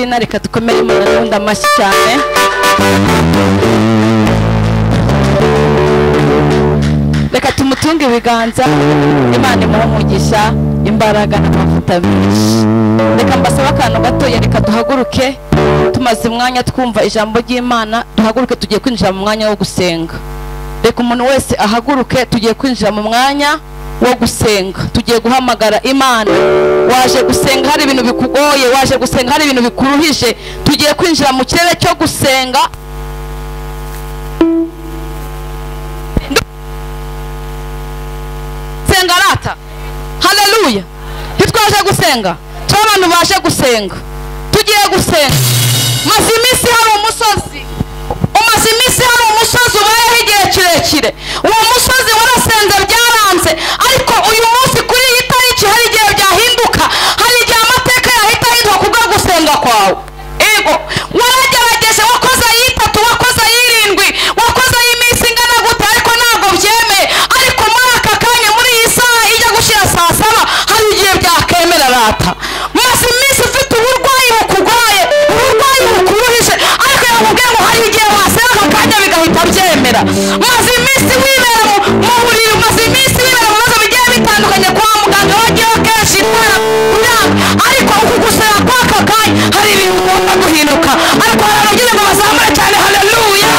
izina, reka dukomere Imana n'undi amashyi cyane. Reka tumutunge ibiganza, Imana imuhe umugisha, imbaraga n'amavuta menshi. Reka mbasaba akantu gatoya, reka duhaguruke, tumaze umwanya twumva ijambo ry'Imana, duhaguruke tugiye kwinjira mu mwanya wo gusenga. Reka umuntu wese ahaguruke, tugiye kwinjira mu mwanya wo gusenga. Tugiye guhamagara Imana. Waje gusenga hari ibintu bikugoye, waje gusenga hari ibintu bikuruhije, tugiye kwinjira mu kirere cyo gusenga. Senga rata. Haleluya. Ntitwaje gusenga, abantu baje gusenga. Tugiye gusenga. Maze iminsi hari umusozi, umaze iminsi hari umusozi ubayeho igihe kirekire. Uwo musozi warasenze byaranze, ariko uyu munsi kuri iyi tariki hari igihe byahinduka, hari igihe amateka yahita ahinduka kubwo gusenga kwawe. Ego waragerageje, wakoze yitatu, wakoze yirindwi, wakoze y'iminsi ingana gute, ariko ntabwo byemeye. Ariko muri aka kanya, muri iyi saha ijya gushira saa saba, hari igihe byakemera rata. Maze iminsi ufite uburwayi bukugoye, uburwayi bukuruhije, ariko yakubwiye ngo hari igihe wasenga aka kanya bigahita byemera. Maze iminsi wibera mu buriri, maze iminsi wibera mu bibazo bigiye bitandukanye, kwa muganga wagiyeho kenshi ariko uku gusenga kw'aka kanya hari ibintu ugomba guhinduka. Ariko hari abagize ngo bazamure cyane haleluya.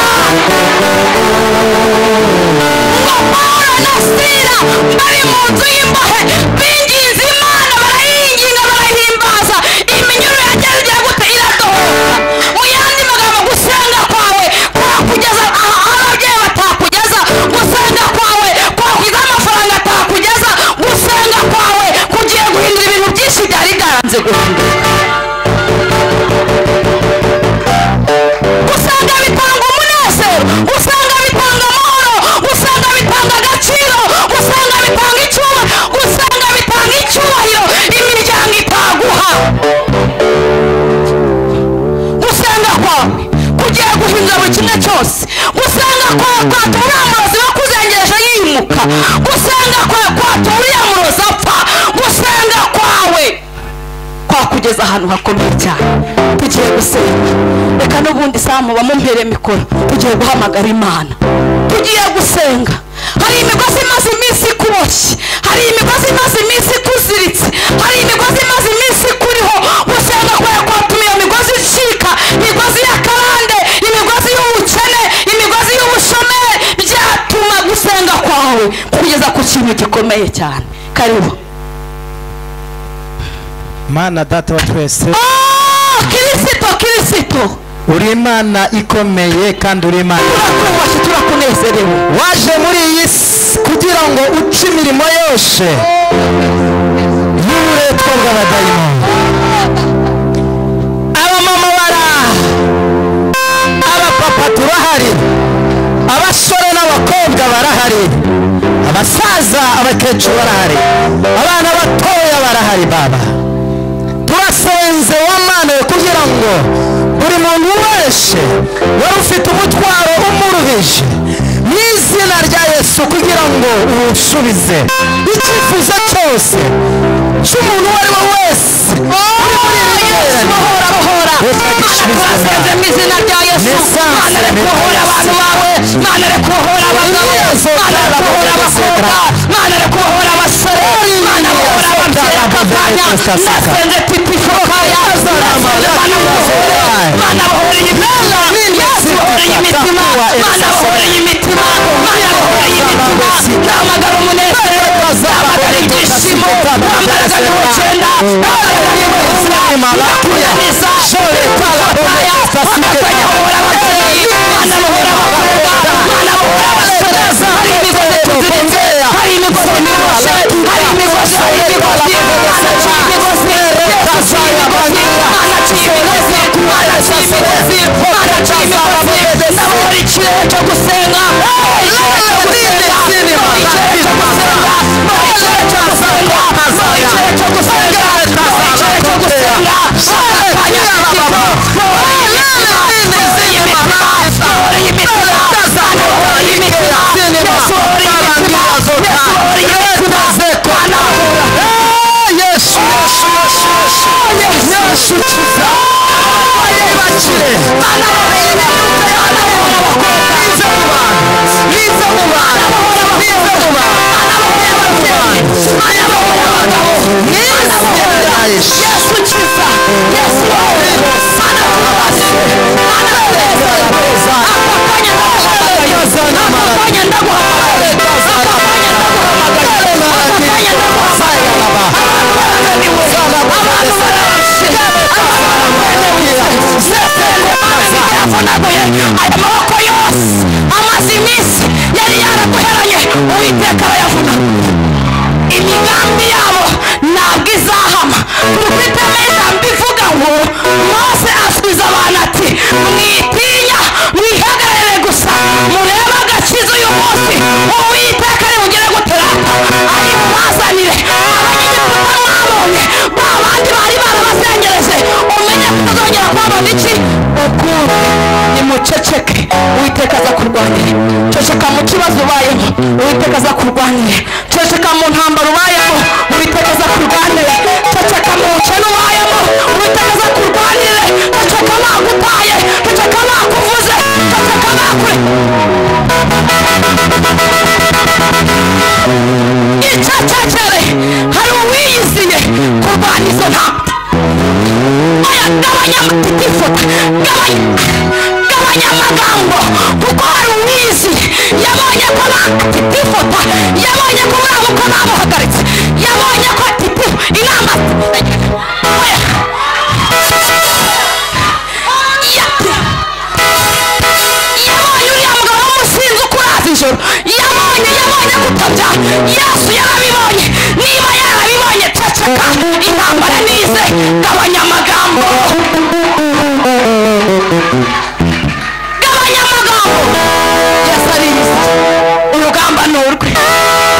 Ngo Pawulo na Sila bari mu nzu y'imbohe binginze Imana, barayinginga barayihimbaza, iminyururu yageze igiye gute iradohoka. Mu yandi magambo, gusenga kwawe kwakugeza aho ababyeyi batakugeza, gusenga kwawe kwakugeza amafaranga atakugeza, gusenga kwawe kugiye guhindura ibintu byinshi byari byaranze guhinduka. Gusenga bitanga umunezero, gusenga bitanga amahoro, gusenga bitanga agaciro, gusenga bitanga icyubahiro, gusenga bitanga icyubahiro imiryango itaguha. Gusenga kwawe kugiye guhindura buri kimwe cyose. Gusenga kwawe kwatuma uriya murozi wakuzengereje yimuka. Gusenga kwawe kwatuma uriya murozi apfa. Gusenga kwawe kwakugeza ahantu hakomeye cyane. Tugiye gusenga. Reka n'ubundi saa muba mumpere mikoro, tugiye guhamagara Imana. Tugiye gusenga. Hari imigozi imaze iminsi ikuboshye, hari imigozi imaze iminsi ikuziritse, hari imigozi imaze iminsi ikuriho. Gusenga kwawe kwatuma iyo migozi icika, imigozi y'akarande, imigozi y'ubukene, imigozi y'ubushomeri, byatuma gusenga kwawe kugeza ku kintu gikomeye cyane. Karibu Mana data wa twese. Kirisito Uri Imana ikomeye kandi uri Imana turakubaha, turakunezerewe. Waje muri iyi si kugira ngo uce imirimo yose y'uburetwa bw'abadayimoni. Abamama abapapa turahari, abasore n'abakobwa barahari, abasaza abakecuru barahari, abana batoya barahari. Baba, turasenze wamane kugira ngo buri muntu wese wari ufite umutwaro umuruhije mu izina rya Yesu, kugira ngo uwusubize icyifuzo cyose cy'umuntu uwo ari we wese uri muri iri Bohora twasenze mu izina rya Yesu. Mana rekubohora abantu bawe, Mana rekubohora abagabo, Mana rekubohora abakobwa, Mana rekubohora abasore, Mana bohora ababyeyi aka kanya. Nasenze tipifokaya, Mana bohora imitima, Yesu bohora imitima, Mana bohora imitima, Mana bohora imitima. Namagara umunezero, namagara ibyishimo, namagara n'ubukenda, namagara n'ubuzima, nakuyaniza bishire amaboko yose amaze iminsi yari yaraguheranye uwiteka arayavuna imigambi yabo ntabwo izahama kuko iteme ijambo ivuga ngo Mose asubiza abantu ati mwitinya mwihagarare gusa murebe agakiza uyu munsi uwiteka ari bugere guterata ari bubazanire abanyegiputa mwabonye ba bandi bari barabazengereje umenye kutazongera kwabona iki ukundi nimuceceke uwiteka aza kurwanira ceceka mu kibazo ubayemo uwiteka aza kurwanira ceceka mu ntambaro ubayemo uwiteka aza kurwanira ceceka mu bukene ubayemo uwiteka aza kurwanira ceceka bagutaye ceceka bakuvuze ceceka bakure icecekere hari uwiyiziye kurwana izo ntambaro oya gabanya amatitifota gabanya amagambo kuko hari uwizi yabonye ko tifota yabonye ko muramuka bamuhagaritse yabonye ko tipu inama oya yabonye uriya mugabo w'umusinzi ukuraza ijoro yabonye gutabya Yesu yarabibonye niba yarabibonye ceceka intambara nize gabanya amagambo Yesu arizi urugamba ni urwe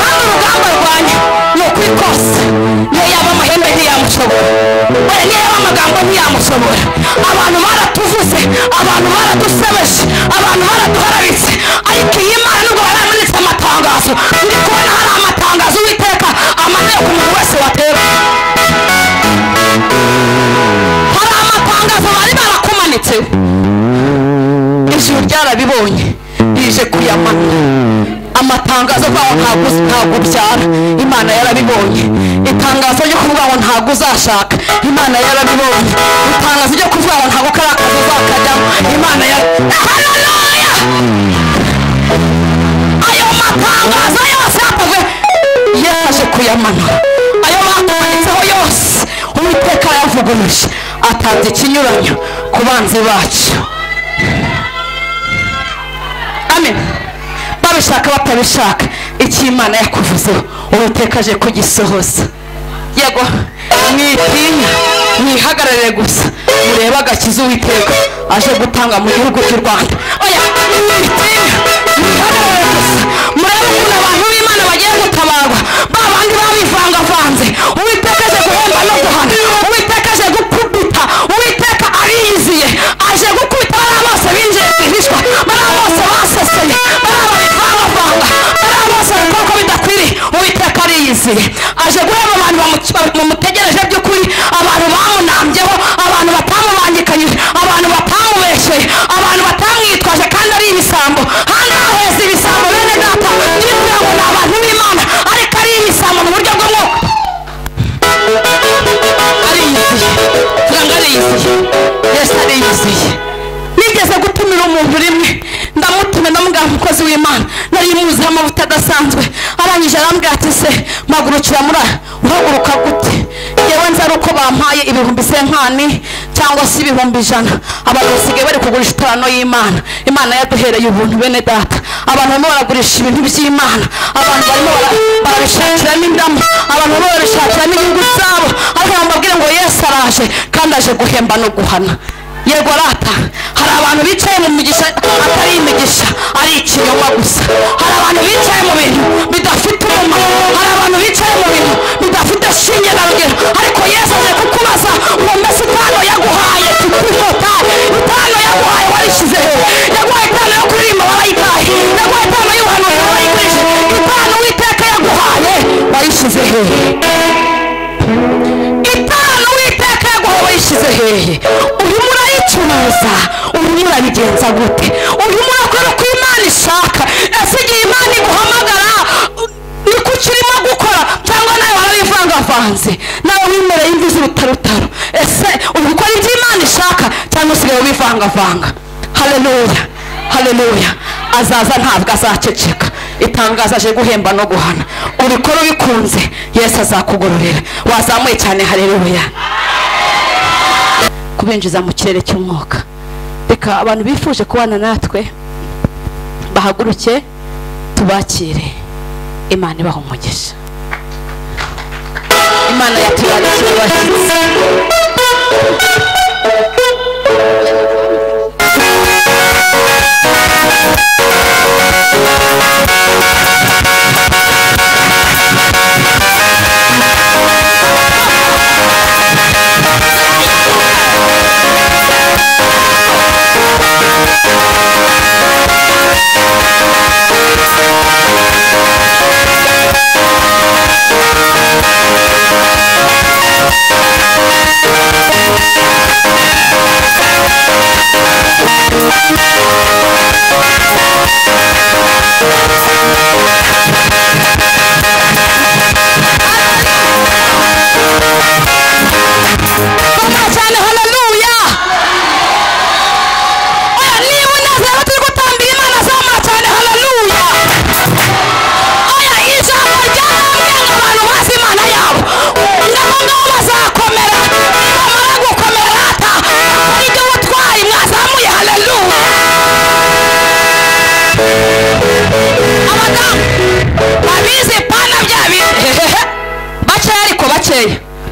kandi urugamba rwanyu ni ukuri kose niyo yaba amahembe ntiyamushobora oya niyo yaba amagambo ntiyamushobora abantu baratuvuze abantu baradusebeje abantu baraduhararitse ariko iyi Mana nubwo baramanitse amatangazo ndi kubona hari amatangazo Uwiteka amaneye ku muntu wese watera hari amatangazo bari barakumanitse ijuru ryarabibonye rije kuyamana amatangazo kwaho ntabwo ubyara Imana yarabibonye itangazo ryo kuvuga ngo ntabwo uzashaka Imana yarabibonye itangazo ryo kuvuga ngo ntabwo karakaza uzakajyamo Imana haleluya ayo matangazo yose atavuye yaje kuyamana ayo bakumanitseho yose Uwiteka yavuguruje atanze ikinyuranyo ku banzi bacu amen babishaka batabishaka icyo Imana yakuvuzeho Uwiteka aje kugisohoza yego mwitinya mwihagarare gusa murebe agakiza Uwiteka aje gutanga mu gihugu cy'u Rwanda oya mwitinya mwihagarare gusa murebe ukuntu abantu b'Imana bagiye gutabarwa ba bandi babivangavanze Uwiteka aje guhemba no guhana Uwiteka aje gukubita Uwiteka ariyiziye aje gukubita bariya bose binjiye kwihishwa bariya bose baseseye bariya babivangavanga bariya bose bikoko bidakwiriye Uwiteka ariyiziye aje guhemba abantu bamutegereje by'ukuri abantu bamunambyeho abantu batamubangikanyije abantu batamubeshyeye abantu batamwitwaje kandi ari ibisambo hano haheze ibisambo bene data byitwa ngo ni abantu b'Imana ariko ari ibisambo mu buryo bw'umwuka ariyiziye turanga ariyiziye Yesu ariyiziye nigeze gutumira umuntu rimwe ndamutume ndamubwira umukozi w'Imana nari muziho amavuta adasanzwe arangije arambwira ati se mpagurukira muri uhaguruka gute yewe nzi ari uko bampaye ibihumbi senkani cyangwa se ibihumbi 100 abantu basigaye bari kugurisha itorano y'Imana Imana yaduhereye ubuntu bene data abantu barimo baragurisha ibintu by'Imana abantu barimo barabishakiramo indamu abantu barimo barabishakiramo inyungu zabo ariko mbabwire ngo Yesu araje kandi aje guhemba no guhana yego rata hari abantu bicaye mu migisha atari imigisha ari ikinyoma gusa hari abantu bicaye mu bintu bidafite umumaro hari abantu bicaye mu bintu bidafite shinge na rugero ariko Yesu aje kukubaza ngo mbese itano yaguhaye tukufota itano yaguhaye warishize yaguhaye itano yo kuririmba warayitaye yaguhaye itano y'ubuhanuzi warayigurishe itano Uwiteka yaguhaye warishize itano Uwiteka yaguhaye warishize urimo urayicuruza neza urimo urabigenza gute urimo urakora uko Imana ishaka ese igihe Imana iguhamagara ni kuki urimo gukora cyangwa nawe warabivangavanze nawe wimereye imvi z'urutarutaro ese uri gukora ibyo Imana ishaka cyangwa usigaye ubivangavanga haleluya haleluya azaza ntabwo azaceceka itangaza aje guhemba no guhana urikora ubikunze Yesu azakugororera wazamuye cyane haleluya kubinjiza mu kirere cy'umwuka reka abantu bifuje kubana natwe bahaguruke tubakire Imana ibaha umugisha Imana yatubarikiye abashyitsi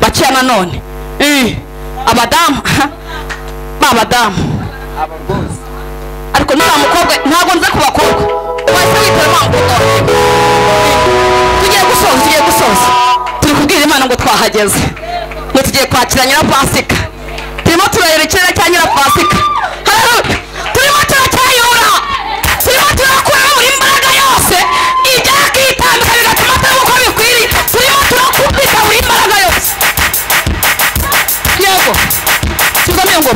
baciye nanone abadamu ariko nta mukobwa ntabwo nza ku bakobwa wese witera mukobwa tugiye gusoza turi kubwira Imana ngo twahageze ngo tugiye kwakira Nyirapasika turimo turayerekera cya Nyirapasika haleluya turimo turacyayura turimo turakura buri imbaraga yose ijya kwitambika bigatuma atari uko bikwiriye turimo turakubita buri imbaraga yose yego tuzamye ngo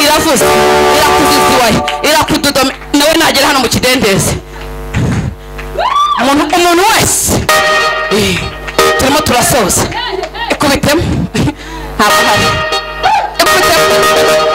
iravuze irakuziziwaye irakudodoma nawe nagera hano mu kidendezi umuntu wese turimo turasoza ikubitemo ntabwo hari ikubitemo